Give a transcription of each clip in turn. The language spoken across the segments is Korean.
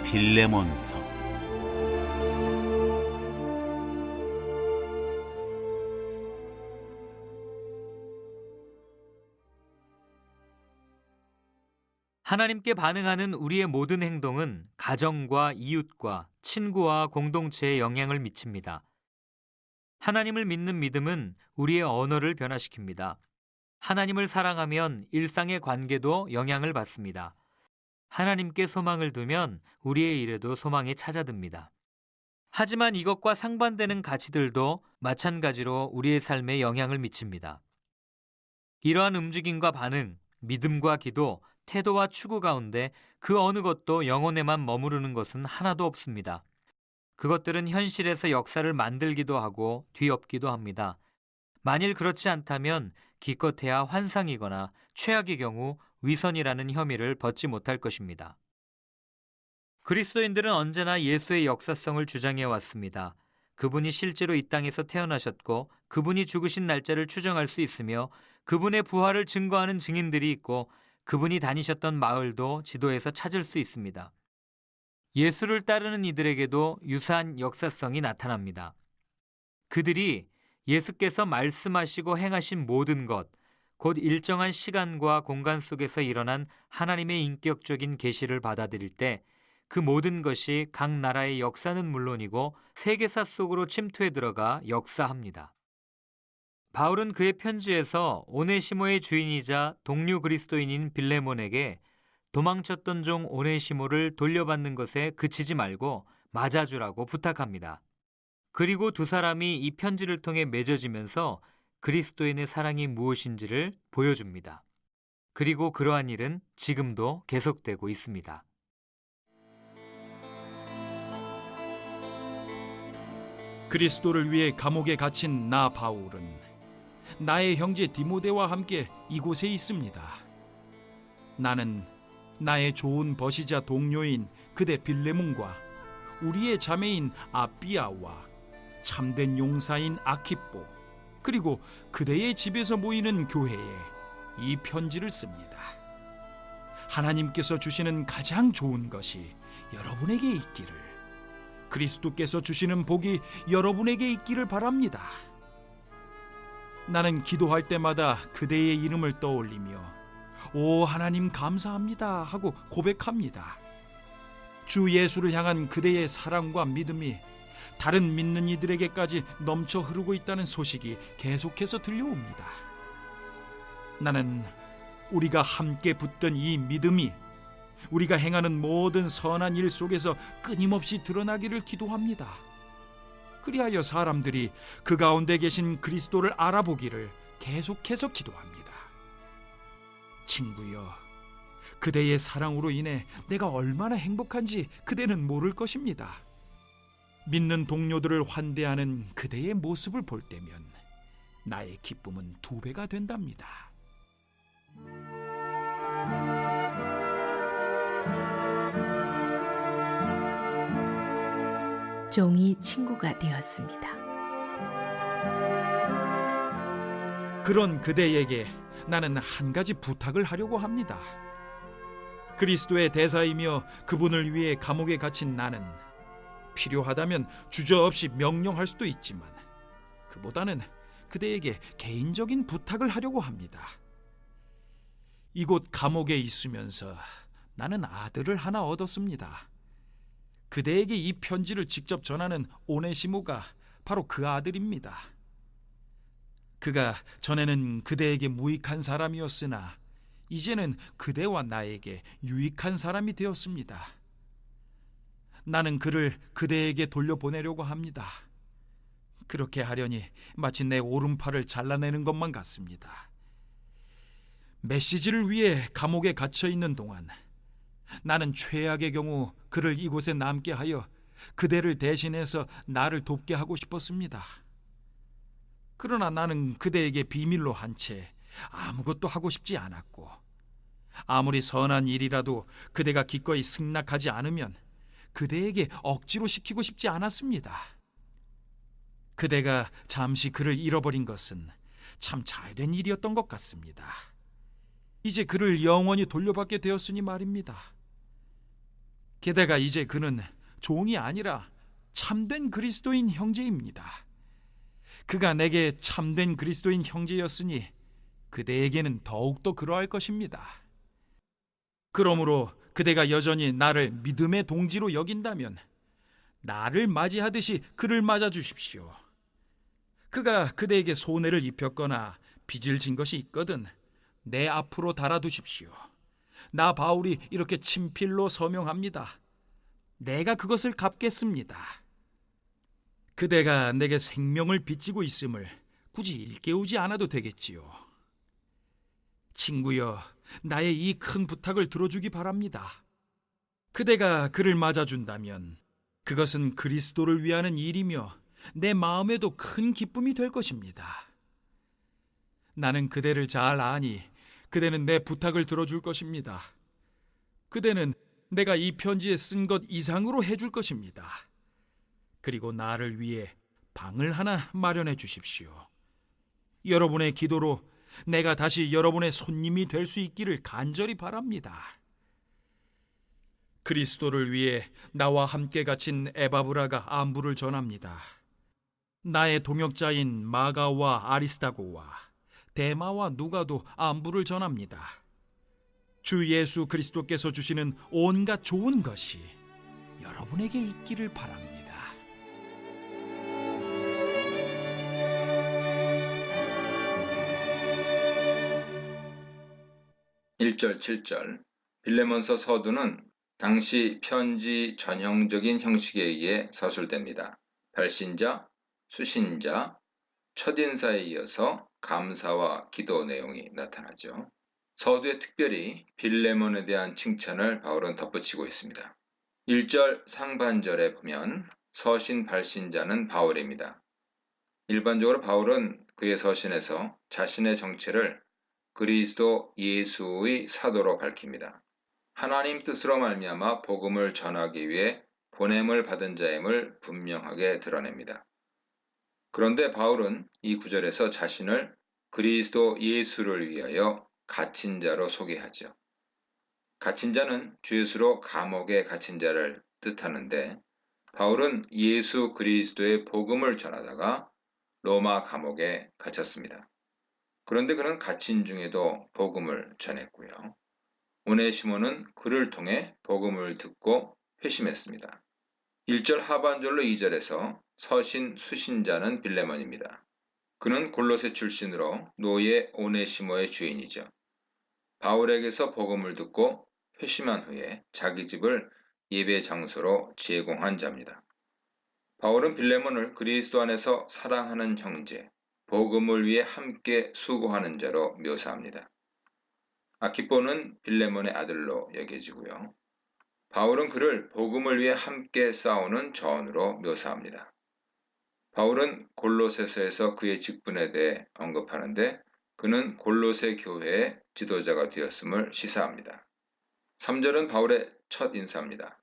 빌레몬서. 하나님께 반응하는 우리의 모든 행동은 가정과 이웃과 친구와 공동체에 영향을 미칩니다. 하나님을 믿는 믿음은 우리의 언어를 변화시킵니다. 하나님을 사랑하면 일상의 관계도 영향을 받습니다. 하나님께 소망을 두면 우리의 일에도 소망이 찾아듭니다. 하지만 이것과 상반되는 가치들도 마찬가지로 우리의 삶에 영향을 미칩니다. 이러한 움직임과 반응, 믿음과 기도, 태도와 추구 가운데 그 어느 것도 영혼에만 머무르는 것은 하나도 없습니다. 그것들은 현실에서 역사를 만들기도 하고 뒤엎기도 합니다. 만일 그렇지 않다면 기껏해야 환상이거나 최악의 경우 위선이라는 혐의를 벗지 못할 것입니다. 그리스도인들은 언제나 예수의 역사성을 주장해 왔습니다. 그분이 실제로 이 땅에서 태어나셨고 그분이 죽으신 날짜를 추정할 수 있으며 그분의 부활을 증거하는 증인들이 있고 그분이 다니셨던 마을도 지도에서 찾을 수 있습니다. 예수를 따르는 이들에게도 유사한 역사성이 나타납니다. 그들이 예수께서 말씀하시고 행하신 모든 것, 곧 일정한 시간과 공간 속에서 일어난 하나님의 인격적인 계시를 받아들일 때 그 모든 것이 각 나라의 역사는 물론이고 세계사 속으로 침투해 들어가 역사합니다. 바울은 그의 편지에서 오네시모의 주인이자 동료 그리스도인인 빌레몬에게 도망쳤던 종 오네시모를 돌려받는 것에 그치지 말고 맞아주라고 부탁합니다. 그리고 두 사람이 이 편지를 통해 맺어지면서 그리스도인의 사랑이 무엇인지를 보여줍니다. 그리고 그러한 일은 지금도 계속되고 있습니다. 그리스도를 위해 감옥에 갇힌 나 바울은 나의 형제 디모데와 함께 이곳에 있습니다. 나는 나의 좋은 버시자 동료인 그대 빌레몬과 우리의 자매인 아비아와 참된 용사인 아키뽀 그리고 그대의 집에서 모이는 교회에 이 편지를 씁니다. 하나님께서 주시는 가장 좋은 것이 여러분에게 있기를, 그리스도께서 주시는 복이 여러분에게 있기를 바랍니다. 나는 기도할 때마다 그대의 이름을 떠올리며 오 하나님 감사합니다 하고 고백합니다. 주 예수를 향한 그대의 사랑과 믿음이 다른 믿는 이들에게까지 넘쳐 흐르고 있다는 소식이 계속해서 들려옵니다. 나는 우리가 함께 붙든 이 믿음이 우리가 행하는 모든 선한 일 속에서 끊임없이 드러나기를 기도합니다. 그리하여 사람들이 그 가운데 계신 그리스도를 알아보기를 계속해서 기도합니다. 친구여, 그대의 사랑으로 인해 내가 얼마나 행복한지 그대는 모를 것입니다. 믿는 동료들을 환대하는 그대의 모습을 볼 때면 나의 기쁨은 2배가 된답니다. 종이 친구가 되었습니다. 그런 그대에게 나는 한 가지 부탁을 하려고 합니다. 그리스도의 대사이며 그분을 위해 감옥에 갇힌 나는 필요하다면 주저없이 명령할 수도 있지만 그보다는 그대에게 개인적인 부탁을 하려고 합니다. 이곳 감옥에 있으면서 나는 아들을 하나 얻었습니다. 그대에게 이 편지를 직접 전하는 오네시모가 바로 그 아들입니다. 그가 전에는 그대에게 무익한 사람이었으나 이제는 그대와 나에게 유익한 사람이 되었습니다. 나는 그를 그대에게 돌려보내려고 합니다. 그렇게 하려니 마치 내 오른팔을 잘라내는 것만 같습니다. 메시지를 위해 감옥에 갇혀 있는 동안 나는 최악의 경우 그를 이곳에 남게 하여 그대를 대신해서 나를 돕게 하고 싶었습니다. 그러나 나는 그대에게 비밀로 한 채 아무것도 하고 싶지 않았고 아무리 선한 일이라도 그대가 기꺼이 승낙하지 않으면 그대에게 억지로 시키고 싶지 않았습니다. 그대가 잠시 그를 잃어버린 것은 참 잘된 일이었던 것 같습니다. 이제 그를 영원히 돌려받게 되었으니 말입니다. 게다가 이제 그는 종이 아니라 참된 그리스도인 형제입니다. 그가 내게 참된 그리스도인 형제였으니 그대에게는 더욱더 그러할 것입니다. 그러므로 그대가 여전히 나를 믿음의 동지로 여긴다면 나를 맞이하듯이 그를 맞아 주십시오. 그가 그대에게 손해를 입혔거나 빚을 진 것이 있거든 내 앞으로 달아두십시오. 나 바울이 이렇게 친필로 서명합니다. 내가 그것을 갚겠습니다. 그대가 내게 생명을 빚지고 있음을 굳이 일깨우지 않아도 되겠지요. 친구여, 나의 이 큰 부탁을 들어주기 바랍니다. 그대가 그를 맞아준다면 그것은 그리스도를 위하는 일이며 내 마음에도 큰 기쁨이 될 것입니다. 나는 그대를 잘 아니 그대는 내 부탁을 들어줄 것입니다. 그대는 내가 이 편지에 쓴 것 이상으로 해줄 것입니다. 그리고 나를 위해 방을 하나 마련해 주십시오. 여러분의 기도로 내가 다시 여러분의 손님이 될 수 있기를 간절히 바랍니다. 그리스도를 위해 나와 함께 갇힌 에바브라가 안부를 전합니다. 나의 동역자인 마가와 아리스다고와 데마와 누가도 안부를 전합니다. 주 예수 그리스도께서 주시는 온갖 좋은 것이 여러분에게 있기를 바랍니다. 1절, 7절 빌레몬서 서두는 당시 편지 전형적인 형식에 의해 서술됩니다. 발신자, 수신자, 첫인사에 이어서 감사와 기도 내용이 나타나죠. 서두에 특별히 빌레몬에 대한 칭찬을 바울은 덧붙이고 있습니다. 1절 상반절에 보면 서신 발신자는 바울입니다. 일반적으로 바울은 그의 서신에서 자신의 정체를 그리스도 예수의 사도로 밝힙니다. 하나님 뜻으로 말미암아 복음을 전하기 위해 보냄을 받은 자임을 분명하게 드러냅니다. 그런데 바울은 이 구절에서 자신을 그리스도 예수를 위하여 갇힌 자로 소개하죠. 갇힌 자는 주 예수로 감옥에 갇힌 자를 뜻하는데 바울은 예수 그리스도의 복음을 전하다가 로마 감옥에 갇혔습니다. 그런데 그는 갇힌 중에도 복음을 전했고요. 오네시모는 그를 통해 복음을 듣고 회심했습니다. 1절 하반절로 2절에서 서신 수신자는 빌레몬입니다. 그는 골로새 출신으로 노예 오네시모의 주인이죠. 바울에게서 복음을 듣고 회심한 후에 자기 집을 예배 장소로 제공한 자입니다. 바울은 빌레몬을 그리스도 안에서 사랑하는 형제, 복음을 위해 함께 수고하는 자로 묘사합니다. 아키포는 빌레몬의 아들로 여겨지고요. 바울은 그를 복음을 위해 함께 싸우는 전으로 묘사합니다. 바울은 골로새서에서 그의 직분에 대해 언급하는데 그는 골로새 교회의 지도자가 되었음을 시사합니다. 3절은 바울의 첫 인사입니다.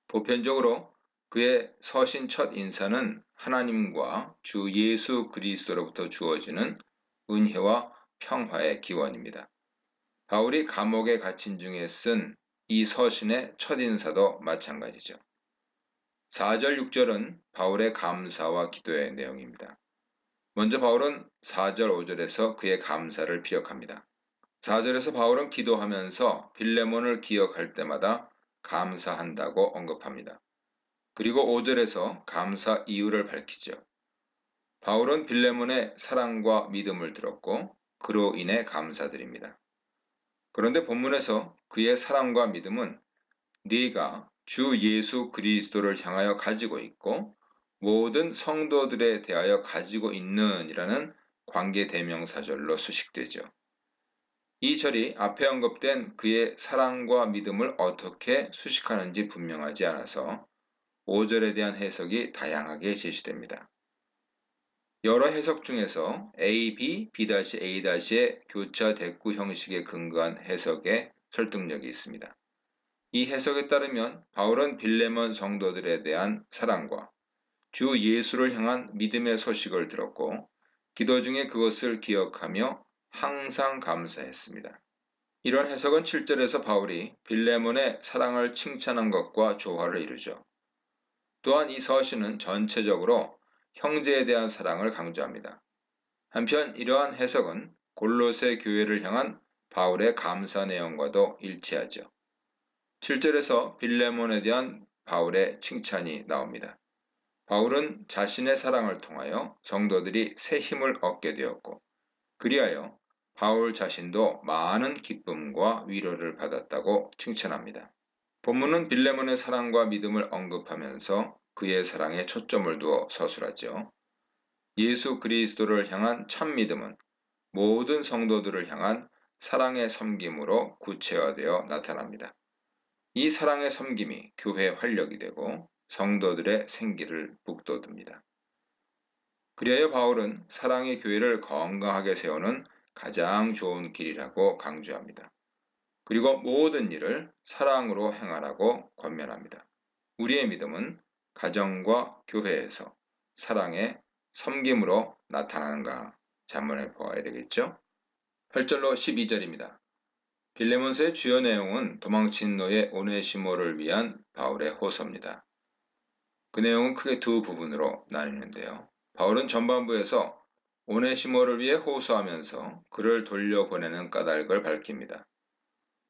보편적으로 그의 서신 첫 인사는 하나님과 주 예수 그리스도로부터 주어지는 은혜와 평화의 기원입니다. 바울이 감옥에 갇힌 중에 쓴 이 서신의 첫 인사도 마찬가지죠. 4절, 6절은 바울의 감사와 기도의 내용입니다. 먼저 바울은 4절, 5절에서 그의 감사를 기억합니다. 4절에서 바울은 기도하면서 빌레몬을 기억할 때마다 감사한다고 언급합니다. 그리고 5절에서 감사 이유를 밝히죠. 바울은 빌레몬의 사랑과 믿음을 들었고 그로 인해 감사드립니다. 그런데 본문에서 그의 사랑과 믿음은 네가 주 예수 그리스도를 향하여 가지고 있고 모든 성도들에 대하여 가지고 있는 이라는 관계 대명사절로 수식되죠. 이 절이 앞에 언급된 그의 사랑과 믿음을 어떻게 수식하는지 분명하지 않아서 5절에 대한 해석이 다양하게 제시됩니다. 여러 해석 중에서 A, B, B-A-의 교차 대꾸 형식에 근거한 해석에 설득력이 있습니다. 이 해석에 따르면 바울은 빌레몬 성도들에 대한 사랑과 주 예수를 향한 믿음의 소식을 들었고 기도 중에 그것을 기억하며 항상 감사했습니다. 이런 해석은 7절에서 바울이 빌레몬의 사랑을 칭찬한 것과 조화를 이루죠. 또한 이 서신은 전체적으로 형제에 대한 사랑을 강조합니다. 한편 이러한 해석은 골로새 교회를 향한 바울의 감사 내용과도 일치하죠. 7절에서 빌레몬에 대한 바울의 칭찬이 나옵니다. 바울은 자신의 사랑을 통하여 성도들이 새 힘을 얻게 되었고, 그리하여 바울 자신도 많은 기쁨과 위로를 받았다고 칭찬합니다. 본문은 빌레몬의 사랑과 믿음을 언급하면서 그의 사랑에 초점을 두어 서술하죠. 예수 그리스도를 향한 참 믿음은 모든 성도들을 향한 사랑의 섬김으로 구체화되어 나타납니다. 이 사랑의 섬김이 교회의 활력이 되고 성도들의 생기를 북돋웁니다. 그리하여 바울은 사랑이 교회를 건강하게 세우는 가장 좋은 길이라고 강조합니다. 그리고 모든 일을 사랑으로 행하라고 권면합니다. 우리의 믿음은 가정과 교회에서 사랑의 섬김으로 나타나는가 자문해 보아야 되겠죠? 8절로 12절입니다. 빌레몬서의 주요 내용은 도망친 노예 오네시모를 위한 바울의 호소입니다. 그 내용은 크게 두 부분으로 나뉘는데요. 바울은 전반부에서 오네시모를 위해 호소하면서 그를 돌려보내는 까닭을 밝힙니다.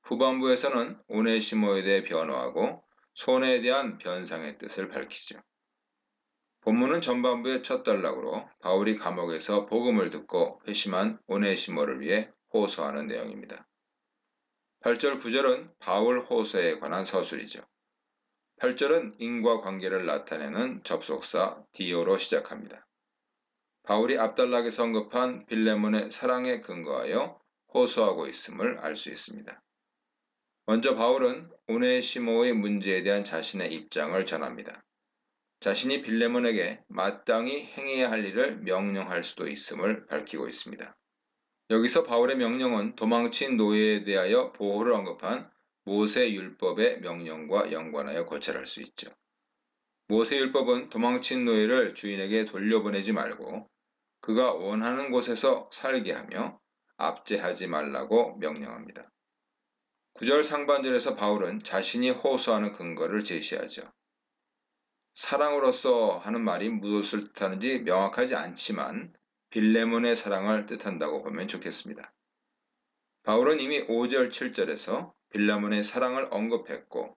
후반부에서는 오네시모에 대해 변호하고 손해에 대한 변상의 뜻을 밝히죠. 본문은 전반부의 첫 단락으로 바울이 감옥에서 복음을 듣고 회심한 오네시모를 위해 호소하는 내용입니다. 8절 9절은 바울 호소에 관한 서술이죠. 8절은 인과관계를 나타내는 접속사 디오로 시작합니다. 바울이 앞단락에서 언급한 빌레몬의 사랑에 근거하여 호소하고 있음을 알 수 있습니다. 먼저 바울은 오네시모의 문제에 대한 자신의 입장을 전합니다. 자신이 빌레몬에게 마땅히 행해야 할 일을 명령할 수도 있음을 밝히고 있습니다. 여기서 바울의 명령은 도망친 노예에 대하여 보호를 언급한 모세율법의 명령과 연관하여 고찰할 수 있죠. 모세율법은 도망친 노예를 주인에게 돌려보내지 말고 그가 원하는 곳에서 살게 하며 압제하지 말라고 명령합니다. 9절 상반절에서 바울은 자신이 호소하는 근거를 제시하죠. 사랑으로서 하는 말이 무엇을 뜻하는지 명확하지 않지만 빌레몬의 사랑을 뜻한다고 보면 좋겠습니다. 바울은 이미 5절, 7절에서 빌레몬의 사랑을 언급했고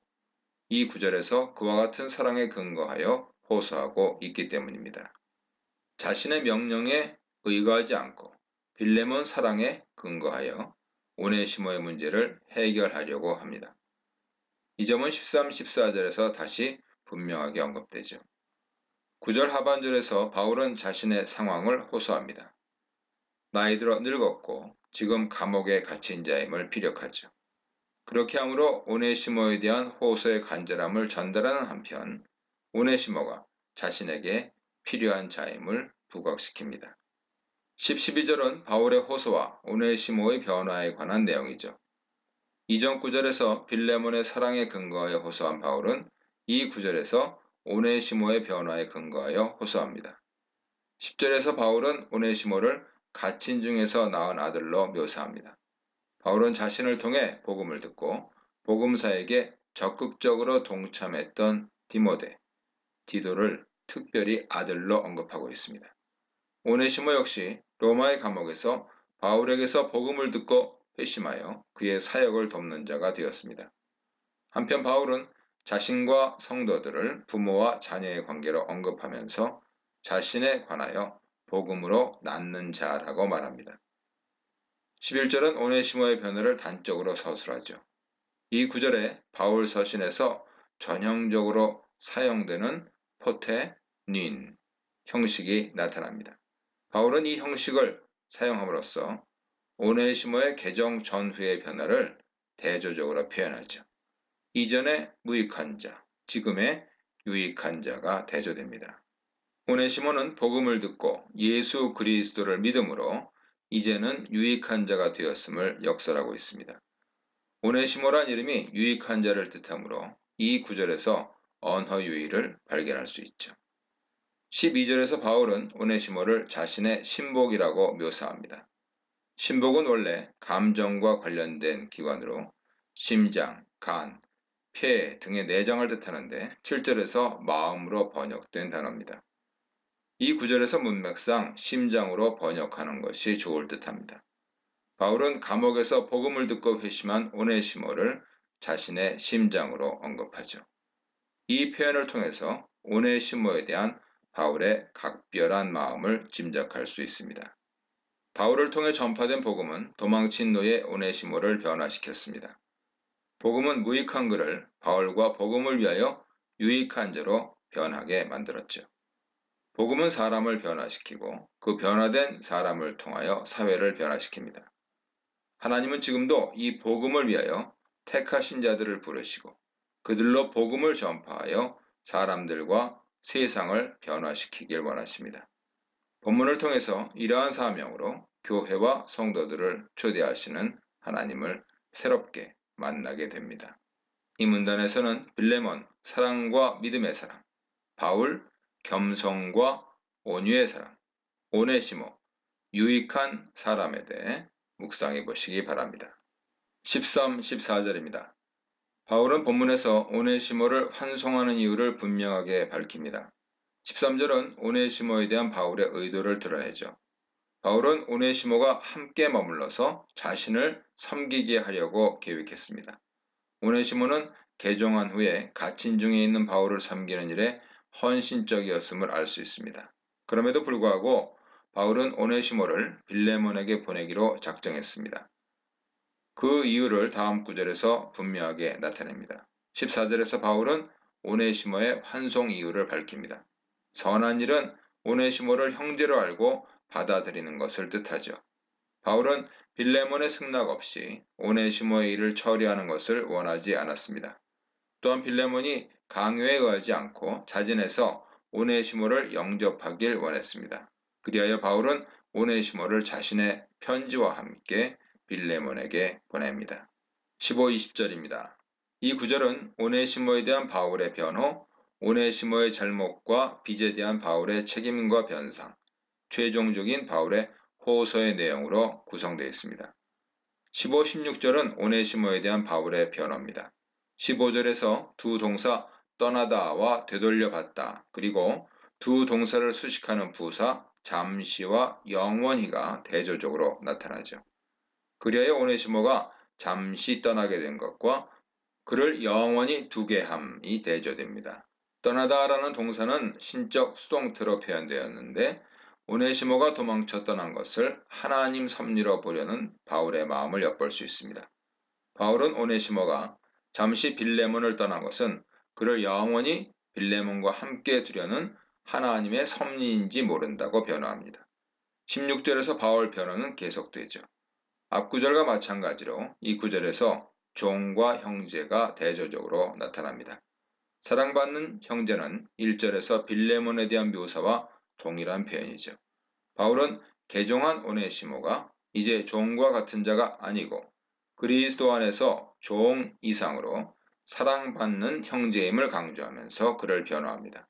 이 9절에서 그와 같은 사랑에 근거하여 호소하고 있기 때문입니다. 자신의 명령에 의거하지 않고 빌레몬 사랑에 근거하여 오네시모의 문제를 해결하려고 합니다. 이 점은 13, 14절에서 다시 분명하게 언급되죠. 9절 하반절에서 바울은 자신의 상황을 호소합니다. 나이 들어 늙었고 지금 감옥에 갇힌 자임을 피력하죠. 그렇게 함으로 오네시모에 대한 호소의 간절함을 전달하는 한편 오네시모가 자신에게 필요한 자임을 부각시킵니다. 10, 12절은 바울의 호소와 오네시모의 변화에 관한 내용이죠. 이전 구절에서 빌레몬의 사랑에 근거하여 호소한 바울은 이 구절에서 오네시모의 변화에 근거하여 호소합니다. 10절에서 바울은 오네시모를 갇힌 중에서 낳은 아들로 묘사합니다. 바울은 자신을 통해 복음을 듣고 복음사에게 적극적으로 동참했던 디도를 특별히 아들로 언급하고 있습니다. 오네시모 역시 로마의 감옥에서 바울에게서 복음을 듣고 회심하여 그의 사역을 돕는 자가 되었습니다. 한편 바울은 자신과 성도들을 부모와 자녀의 관계로 언급하면서 자신에 관하여 복음으로 낳는 자라고 말합니다. 11절은 오네시모의 변호를 단적으로 서술하죠. 이 구절에 바울 서신에서 전형적으로 사용되는 포테닌 형식이 나타납니다. 바울은 이 형식을 사용함으로써 오네시모의 개정 전후의 변화를 대조적으로 표현하죠. 이전의 무익한 자, 지금의 유익한 자가 대조됩니다. 오네시모는 복음을 듣고 예수 그리스도를 믿음으로 이제는 유익한 자가 되었음을 역설하고 있습니다. 오네시모란 이름이 유익한 자를 뜻하므로 이 구절에서 언어 유의를 발견할 수 있죠. 12절에서 바울은 오네시모를 자신의 신복이라고 묘사합니다. 신복은 원래 감정과 관련된 기관으로 심장, 간, 폐 등의 내장을 뜻하는데 7절에서 마음으로 번역된 단어입니다. 이 구절에서 문맥상 심장으로 번역하는 것이 좋을 듯합니다. 바울은 감옥에서 복음을 듣고 회심한 오네시모를 자신의 심장으로 언급하죠. 이 표현을 통해서 오네시모에 대한 바울의 각별한 마음을 짐작할 수 있습니다. 바울을 통해 전파된 복음은 도망친 노예 오네시모를 변화시켰습니다. 복음은 무익한 그를 바울과 복음을 위하여 유익한 자로 변하게 만들었죠. 복음은 사람을 변화시키고 그 변화된 사람을 통하여 사회를 변화시킵니다. 하나님은 지금도 이 복음을 위하여 택하신 자들을 부르시고 그들로 복음을 전파하여 사람들과 세상을 변화시키길 원하십니다. 본문을 통해서 이러한 사명으로 교회와 성도들을 초대하시는 하나님을 새롭게 만나게 됩니다. 이 문단에서는 빌레몬, 사랑과 믿음의 사랑, 바울, 겸손과 온유의 사랑, 오네시모, 유익한 사람에 대해 묵상해 보시기 바랍니다. 13, 14절입니다. 바울은 본문에서 오네시모를 환송하는 이유를 분명하게 밝힙니다. 13절은 오네시모에 대한 바울의 의도를 드러내죠. 바울은 오네시모가 함께 머물러서 자신을 섬기게 하려고 계획했습니다. 오네시모는 개종한 후에 갇힌 중에 있는 바울을 섬기는 일에 헌신적이었음을 알 수 있습니다. 그럼에도 불구하고 바울은 오네시모를 빌레몬에게 보내기로 작정했습니다. 그 이유를 다음 구절에서 분명하게 나타냅니다. 14절에서 바울은 오네시모의 환송 이유를 밝힙니다. 선한 일은 오네시모를 형제로 알고 받아들이는 것을 뜻하죠. 바울은 빌레몬의 승낙 없이 오네시모의 일을 처리하는 것을 원하지 않았습니다. 또한 빌레몬이 강요에 의하지 않고 자진해서 오네시모를 영접하길 원했습니다. 그리하여 바울은 오네시모를 자신의 편지와 함께 빌레몬에게 보냅니다. 15, 20절입니다. 이 구절은 오네시모에 대한 바울의 변호, 오네시모의 잘못과 빚에 대한 바울의 책임과 변상, 최종적인 바울의 호소의 내용으로 구성되어 있습니다. 15, 16절은 오네시모에 대한 바울의 변호입니다. 15절에서 두 동사 떠나다와 되돌려받다 그리고 두 동사를 수식하는 부사 잠시와 영원히가 대조적으로 나타나죠. 그리하여 오네시모가 잠시 떠나게 된 것과 그를 영원히 두게 함이 대조됩니다. 떠나다라는 동사는 신적 수동태로 표현되었는데 오네시모가 도망쳐 떠난 것을 하나님 섭리로 보려는 바울의 마음을 엿볼 수 있습니다. 바울은 오네시모가 잠시 빌레몬을 떠난 것은 그를 영원히 빌레몬과 함께 두려는 하나님의 섭리인지 모른다고 변호합니다. 16절에서 바울 변호는 계속되죠. 앞 구절과 마찬가지로 이 구절에서 종과 형제가 대조적으로 나타납니다. 사랑받는 형제는 1절에서 빌레몬에 대한 묘사와 동일한 표현이죠. 바울은 개종한 오네시모가 이제 종과 같은 자가 아니고 그리스도 안에서 종 이상으로 사랑받는 형제임을 강조하면서 그를 변호합니다.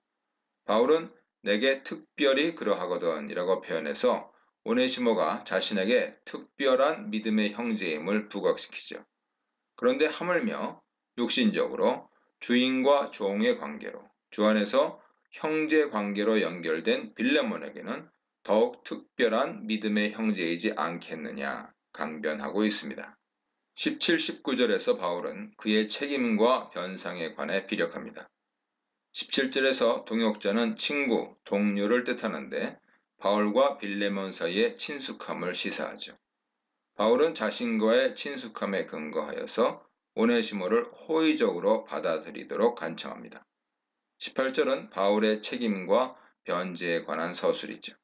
바울은 내게 특별히 그러하거든 이라고 표현해서 오네시모가 자신에게 특별한 믿음의 형제임을 부각시키죠. 그런데 하물며 육신적으로 주인과 종의 관계로 주 안에서 형제 관계로 연결된 빌레몬에게는 더욱 특별한 믿음의 형제이지 않겠느냐 강변하고 있습니다. 17, 19절에서 바울은 그의 책임과 변상에 관해 피력합니다. 17절에서 동역자는 친구, 동료를 뜻하는데 바울과 빌레몬 사이의 친숙함을 시사하죠. 바울은 자신과의 친숙함에 근거하여서 오네시모를 호의적으로 받아들이도록 간청합니다. 18절은 바울의 책임과 변제에 관한 서술이죠.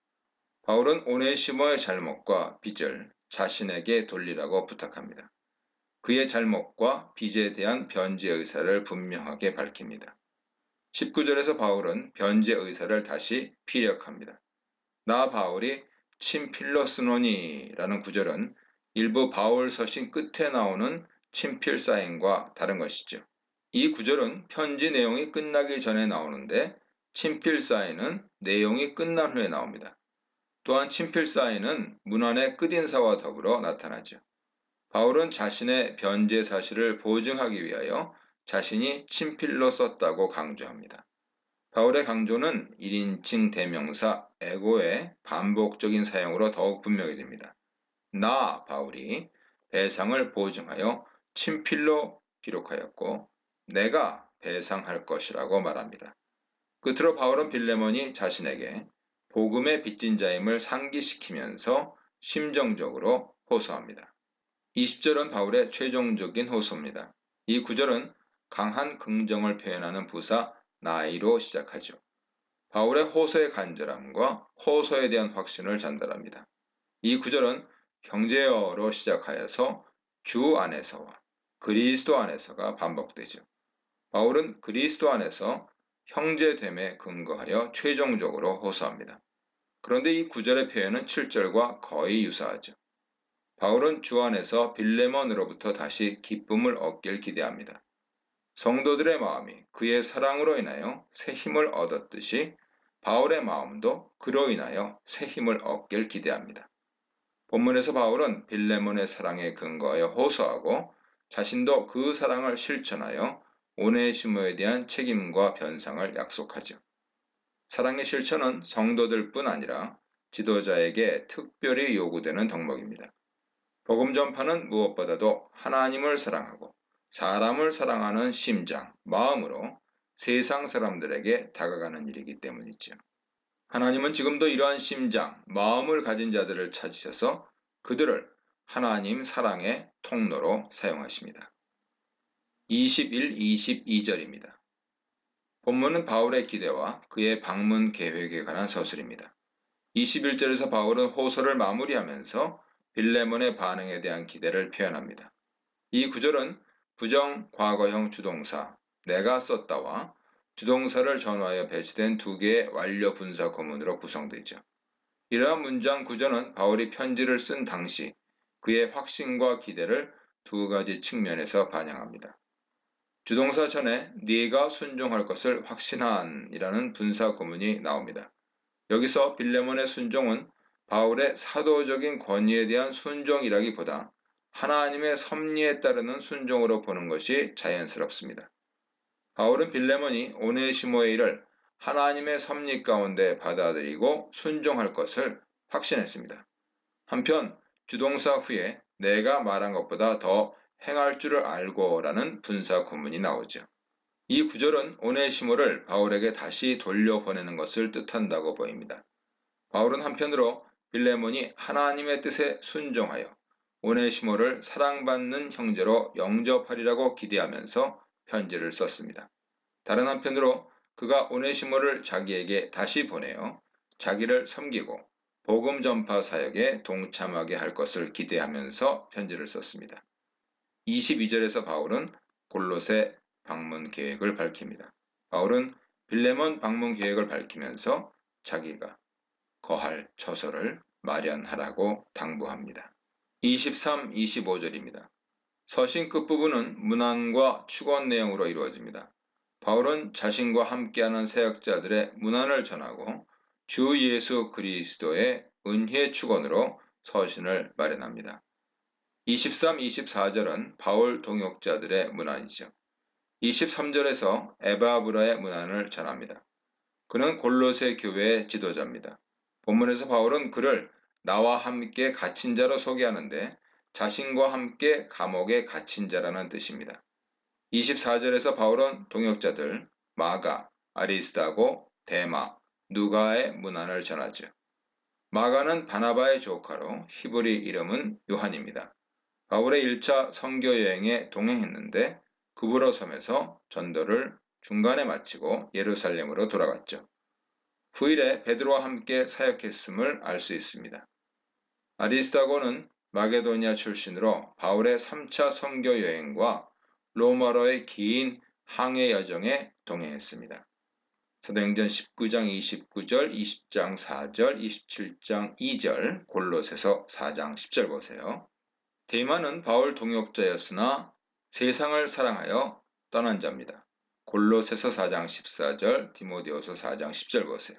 바울은 오네시모의 잘못과 빚을 자신에게 돌리라고 부탁합니다. 그의 잘못과 빚에 대한 변제 의사를 분명하게 밝힙니다. 19절에서 바울은 변제 의사를 다시 피력합니다. 나 바울이 친필로스노니 라는 구절은 일부 바울 서신 끝에 나오는 친필 사인과 다른 것이죠. 이 구절은 편지 내용이 끝나기 전에 나오는데 친필 사인은 내용이 끝난 후에 나옵니다. 또한 친필 사인은 문안의 끝인사와 더불어 나타나죠. 바울은 자신의 변제 사실을 보증하기 위하여 자신이 친필로 썼다고 강조합니다. 바울의 강조는 1인칭 대명사 에고의 반복적인 사용으로 더욱 분명해집니다. 나 바울이 배상을 보증하여 친필로 기록하였고 내가 배상할 것이라고 말합니다. 끝으로 바울은 빌레몬이 자신에게 복음의 빚진 자임을 상기시키면서 심정적으로 호소합니다. 20절은 바울의 최종적인 호소입니다. 이 구절은 강한 긍정을 표현하는 부사 나이로 시작하죠. 바울의 호소의 간절함과 호소에 대한 확신을 전달합니다. 이 구절은 형제어로 시작하여서 주 안에서와 그리스도 안에서가 반복되죠. 바울은 그리스도 안에서 형제됨에 근거하여 최종적으로 호소합니다. 그런데 이 구절의 표현은 7절과 거의 유사하죠. 바울은 주 안에서 빌레몬으로부터 다시 기쁨을 얻길 기대합니다. 성도들의 마음이 그의 사랑으로 인하여 새 힘을 얻었듯이 바울의 마음도 그로 인하여 새 힘을 얻길 기대합니다. 본문에서 바울은 빌레몬의 사랑에 근거하여 호소하고 자신도 그 사랑을 실천하여 오네시모에 대한 책임과 변상을 약속하죠. 사랑의 실천은 성도들뿐 아니라 지도자에게 특별히 요구되는 덕목입니다. 복음 전파는 무엇보다도 하나님을 사랑하고 사람을 사랑하는 심장, 마음으로 세상 사람들에게 다가가는 일이기 때문이죠. 하나님은 지금도 이러한 심장, 마음을 가진 자들을 찾으셔서 그들을 하나님 사랑의 통로로 사용하십니다. 21, 22절입니다. 본문은 바울의 기대와 그의 방문 계획에 관한 서술입니다. 21절에서 바울은 호소를 마무리하면서 빌레몬의 반응에 대한 기대를 표현합니다. 이 구절은 부정 과거형 주동사 내가 썼다와 주동사를 전후하여 배치된 두 개의 완료 분사 구문으로 구성되죠. 이러한 문장 구조는 바울이 편지를 쓴 당시 그의 확신과 기대를 두 가지 측면에서 반영합니다. 주동사 전에 네가 순종할 것을 확신한이라는 분사 구문이 나옵니다. 여기서 빌레몬의 순종은 바울의 사도적인 권위에 대한 순종이라기보다 하나님의 섭리에 따르는 순종으로 보는 것이 자연스럽습니다. 바울은 빌레몬이 오네시모의 일을 하나님의 섭리 가운데 받아들이고 순종할 것을 확신했습니다. 한편 주동사 후에 내가 말한 것보다 더 행할 줄을 알고라는 분사 구문이 나오죠. 이 구절은 오네시모를 바울에게 다시 돌려보내는 것을 뜻한다고 보입니다. 바울은 한편으로 빌레몬이 하나님의 뜻에 순종하여 오네시모를 사랑받는 형제로 영접하리라고 기대하면서 편지를 썼습니다. 다른 한편으로 그가 오네시모를 자기에게 다시 보내어 자기를 섬기고 복음 전파 사역에 동참하게 할 것을 기대하면서 편지를 썼습니다. 22절에서 바울은 골로새 방문 계획을 밝힙니다. 바울은 빌레몬 방문 계획을 밝히면서 자기가 거할 처소를 마련하라고 당부합니다. 23, 25절입니다. 서신 끝부분은 문안과 축원 내용으로 이루어집니다. 바울은 자신과 함께하는 사역자들의 문안을 전하고 주 예수 그리스도의 은혜 축원으로 서신을 마련합니다. 23, 24절은 바울 동역자들의 문안이죠. 23절에서 에바브라의 문안을 전합니다. 그는 골로새 교회의 지도자입니다. 본문에서 바울은 그를 나와 함께 갇힌 자로 소개하는데 자신과 함께 감옥에 갇힌 자라는 뜻입니다. 24절에서 바울은 동역자들 마가, 아리스다고, 데마, 누가의 문안을 전하죠. 마가는 바나바의 조카로 히브리 이름은 요한입니다. 바울의 1차 선교 여행에 동행했는데 구브로 섬에서 전도를 중간에 마치고 예루살렘으로 돌아갔죠. 후일에 베드로와 함께 사역했음을 알 수 있습니다. 아리스다고는 마게도니아 출신으로 바울의 3차 선교 여행과 로마로의 긴 항해 여정에 동행했습니다. 사도행전 19장 29절, 20장 4절, 27장 2절, 골로새서 4장 10절 보세요. 데마는 바울 동역자였으나 세상을 사랑하여 떠난 자입니다. 골로새서 4장 14절, 디모데후서 4장 10절 보세요.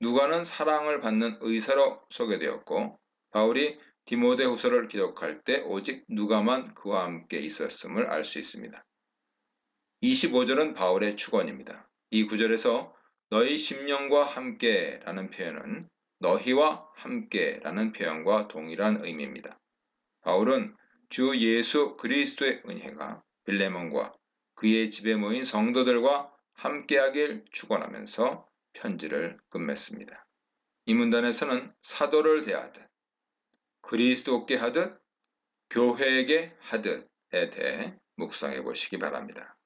누가는 사랑을 받는 의사로 소개되었고 바울이 디모데후서를 기록할 때 오직 누가만 그와 함께 있었음을 알 수 있습니다. 25절은 바울의 축원입니다. 이 구절에서 너희 심령과 함께라는 표현은 너희와 함께라는 표현과 동일한 의미입니다. 바울은 주 예수 그리스도의 은혜가 빌레몬과 그의 집에 모인 성도들과 함께하길 축원하면서 편지를 끝맺습니다. 이 문단에서는 사도를 대하듯, 그리스도께 하듯, 교회에게 하듯에 대해 묵상해 보시기 바랍니다.